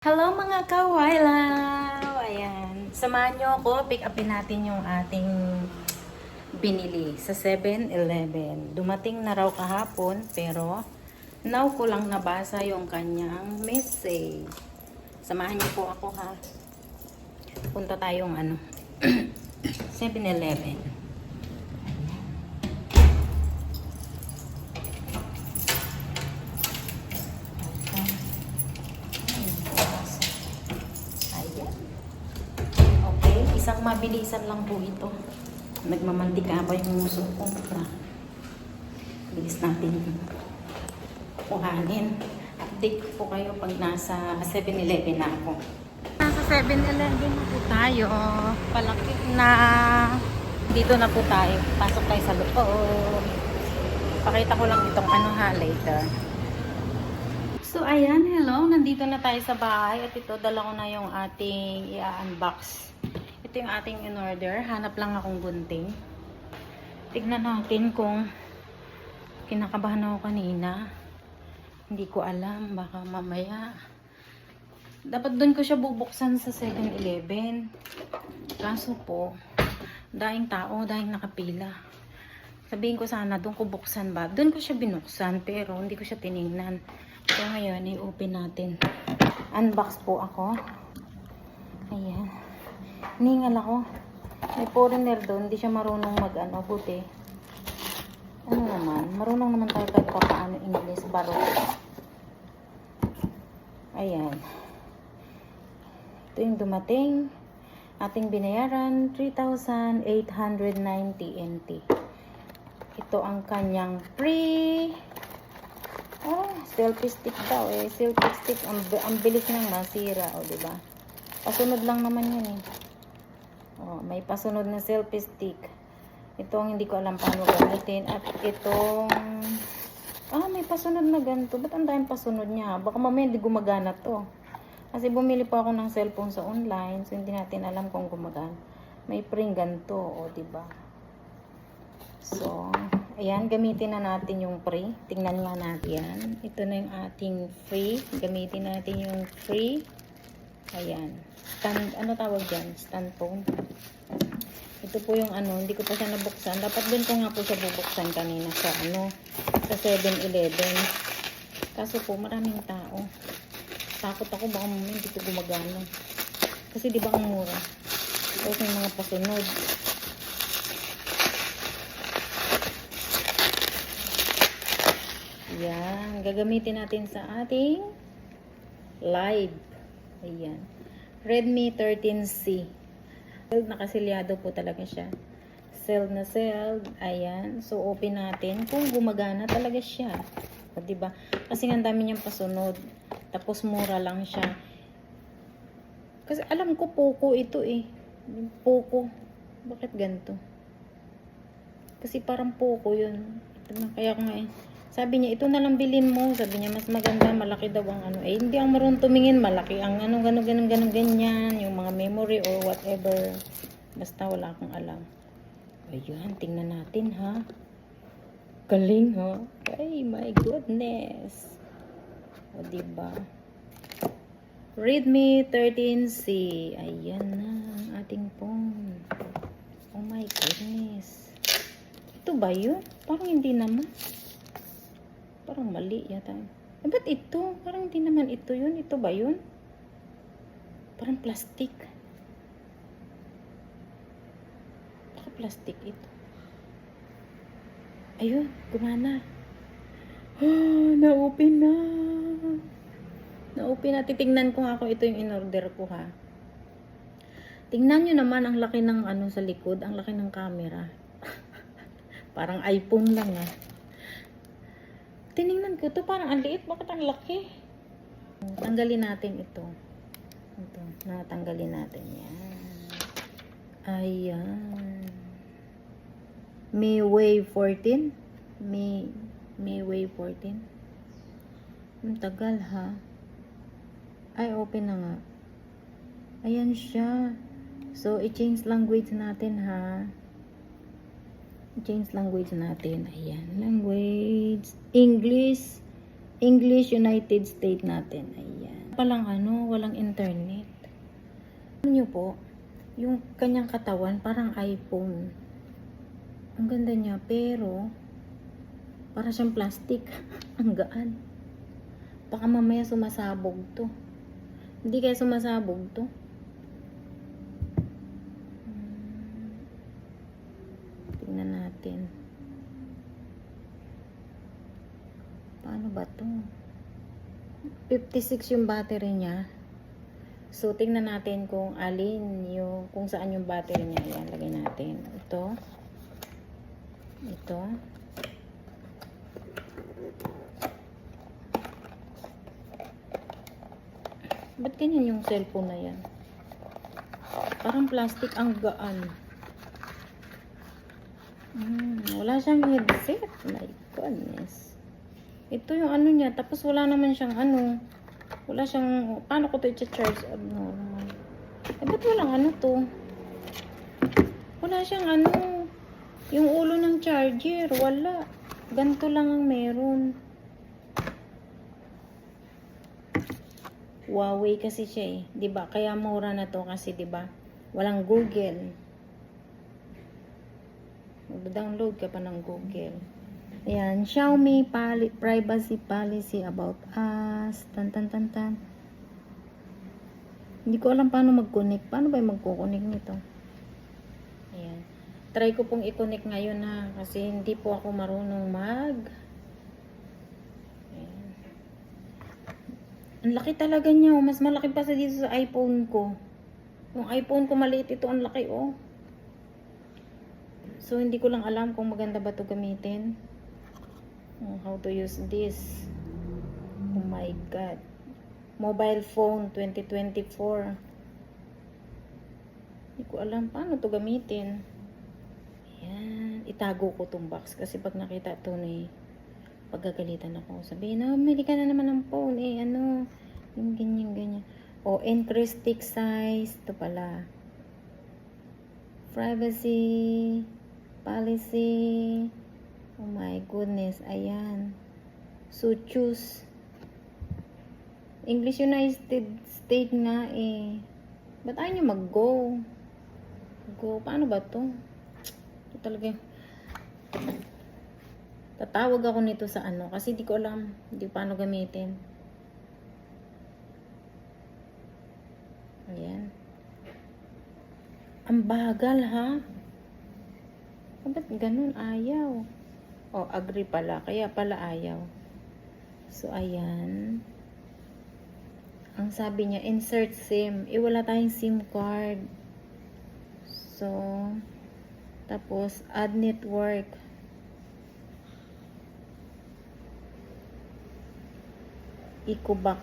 Hello mga kawailaw! Ayan. Samahan nyo ako. Pick upin natin yung ating binili sa 7-Eleven. Dumating na raw kahapon pero now ko lang nabasa yung kanyang message. Samahan niyo po ako ha. Punta tayong 7-Eleven. Isang mabilisan lang po ito. Nagmamantika pa yung muso ko. Bilis natin kuhanin. Update po kayo pag nasa 7-Eleven na ako. Nasa 7-Eleven na po tayo. Palakit na. Dito na po tayo. Pasok tayo sa loob. Pakita ko lang itong later. So ayan, hello. Nandito na tayo sa bahay. At ito, dala ko na yung ating i-unbox. Ito yung ating in-order. Hanap lang akong gunting. Tignan natin kung kinakabahan ako kanina. Hindi ko alam. Baka mamaya. Dapat doon ko siya bubuksan sa 7-Eleven. Kaso po, daing tao, daing nakapila. Sabihin ko sana, doon ko buksan ba? Doon ko siya binuksan, pero hindi ko siya tinignan. Kaya ngayon, i-open natin. Unbox po ako. Ayan. Ningal ako. May foreigner doon. Hindi siya marunong buti. Ano naman? Marunong naman tayo kahit paano English. Baro. Ayan. Ito yung dumating. Ating binayaran. 3,890 NT. Ito ang kanyang free. Selfie stick daw eh. Selfie stick. Ang bilis nang masira. O, diba? Pasunod lang naman yan eh. May pasunod na selfie stick. Ito ang hindi ko alam paano gamitin. At itong may pasunod na ganito. Ba't ang daming pasunod niya? Baka mamaya hindi gumagana to. Kasi bumili pa ako ng cellphone sa online. So hindi natin alam kung gumagana. May pring ganito. O diba? So ayan. Gamitin na natin yung free. Tingnan nga natin yan. Ito na yung ating free. Gamitin natin yung free. Ayan. Stand, ano tawag dyan? Stand phone. Ito po yung hindi ko pa siya nabuksan. Dapat din ko nga po siya bubuksan kanina sa sa 7-Eleven. Kaso po, maraming tao. Takot ako baka hindi ko gumagana. Kasi di ba ang mura? Tapos may mga pasunod. Ayan. Gagamitin natin sa ating live. Ayan. Redmi 13C. Sealed, nakasilyado po talaga siya. Sealed na sealed. Ayan. So, open natin. Kung gumagana talaga siya. O, diba? Kasi ang dami niyang pasunod. Tapos, mura lang siya. Kasi alam ko, Poco ito eh. Poco. Bakit ganito? Kasi parang Poco yun. Ito na. Kaya nga eh. Sabi niya, ito na lang bilhin mo. Sabi niya, mas maganda, malaki daw ang Eh, hindi ang marunong tumingin, malaki ang ganyan. Yung mga memory or whatever. Basta wala akong alam. Ayan, tingnan natin ha. Galing ha. Ay, my goodness. O, diba? Redmi 13C. Ayan na ang ating phone. Oh my goodness. Ito ba yun? Parang hindi naman. Parang mali yata. Ba't ito? Parang hindi naman ito yun. Ito ba yun? Parang plastic. Baka plastic ito. Ayun, gumana. Na-open na. Na-open na. Titignan ko ako. Ito yung in-order ko ha. Tingnan nyo naman ang laki ng sa likod. Ang laki ng camera. Parang iPhone lang ah. Tinignan ko ito, parang ang liit. Bakit ang laki? Tanggalin natin ito. Ito, natanggalin natin yan. Ayan. MIUI 14. MIUI 14. Ang tagal ha. Ay, open na nga. Ayan siya. So, i-change language natin ha. Change language natin. Ayan. Language. English. United States natin. Ayan. palang walang internet. Ano nyo po, yung kanyang katawan parang iPhone. Ang ganda niya, pero para siyang plastic. Ang gaan. Baka mamaya sumasabog to. Hindi kaya sumasabog to. Tingnan natin. Paano ba to? 56 yung battery niya. So, tingnan natin kung alin yung, kung saan yung battery niya. Ayan, lagay natin. Ito. Ito. Ba't ganyan yung cellphone na yan? Parang plastic, ang gaan. Wala siyang headset. My goodness. Ito yung ano niya. Tapos wala naman siyang wala siyang, paano ko ito i-charge? Ba't walang to? Wala siyang yung ulo ng charger. Wala. Ganito lang ang meron. Huawei kasi siya eh. 'Di ba? Kaya mura na to kasi 'di ba? Walang Google. Mag-download ka pa ng Google. Ayan, Xiaomi privacy policy about us. Tan. Hindi ko alam paano mag-connect. Paano ba magko-connect nito? Ayan. Try ko pong i-connect ngayon ha. Kasi hindi po ako marunong Ayan. Ang laki talaga niya. Mas malaki pa sa dito sa iPhone ko. Yung iPhone ko maliit ito. Ang laki oh. So, hindi ko lang alam kung maganda ba ito gamitin. How to use this. Oh my God. Mobile phone 2024. Hindi ko alam paano to gamitin. Ayan. Itago ko tong box. Kasi pag nakita ito pagagalitan ako. Sabihin na, mali ka na naman ng phone. Yung ganyan. O, increase stick size. Ito pala. Privacy policy. Oh my goodness. Ayan. So, choose. English United States nga eh. Ba't ayaw nyo mag-go? Go. Paano ba to? Ito talaga. Tatawag ako nito sa kasi di ko alam. Hindi paano gamitin. Ayan. Ang bagal ha? Ba't ganun? Ayaw. Oh, agree pala. Kaya pala ayaw. So, ayan. Ang sabi niya, insert SIM. Wala tayong SIM card. So, tapos, add network. Ecoback.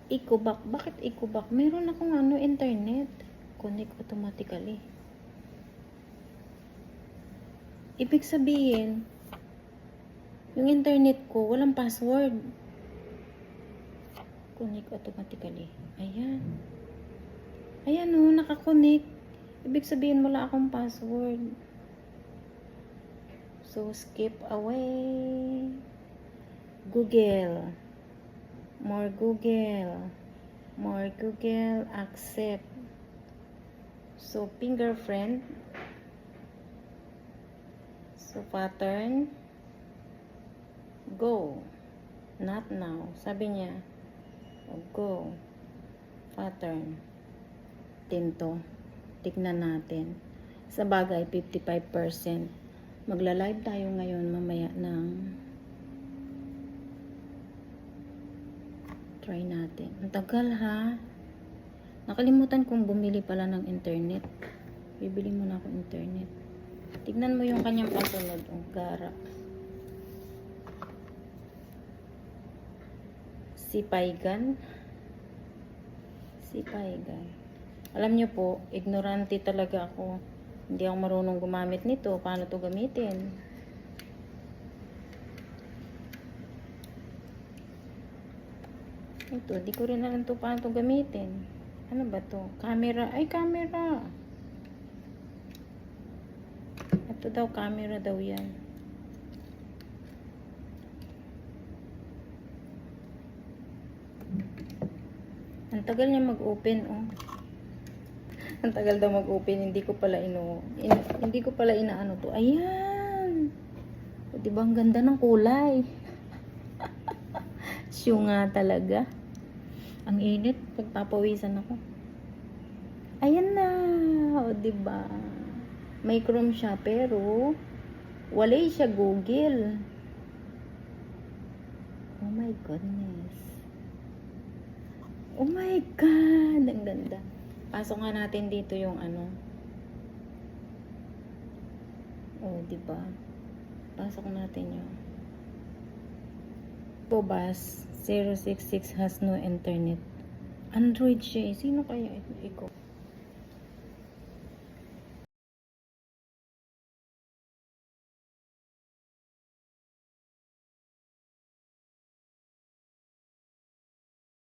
Ecoback. Bakit Ecoback? Meron akong internet. Connect automatically. Ibig sabihin, yung internet ko, walang password. Connect automatically. Ayan. Ayan nakakonect. Ibig sabihin, wala akong password. So, skip away. Google. More Google. More Google. Accept. So, fingerprint. So, pattern. Go. Not now. Sabi niya. Go. Pattern. Tinto. Tignan natin. Sa bagay, 55%. Magla-live tayo ngayon mamaya ng try natin. Ang tagal ha. Nakalimutan kong bumili pala ng internet. Bibili muna ako internet. Tignan mo yung kanyang kasunod. Ang gara. Si Paigan. Alam niyo po, ignorante talaga ako. Hindi ako marunong gumamit nito. Paano to gamitin? Ito, di ko rin alam to paano to gamitin. Ano ba to? Camera. Ay, camera. Ito daw, camera daw yan. Ang tagal niya mag-open, oh. Ang tagal daw mag-open, hindi ko pala hindi ko pala inaano to. Ayan. O, diba ang ganda ng kulay? Siyo nga talaga. Ang init, pagpapawisan ako. Ayan na. O, diba? May chrome siya, pero wala siya Google. Oh my goodness. Oh my God. Ang ganda. Pasok nga natin dito yung ano. Oh, diba? Pasok natin yung Pobas 066 has no internet. Android siya eh. Sino kaya ito?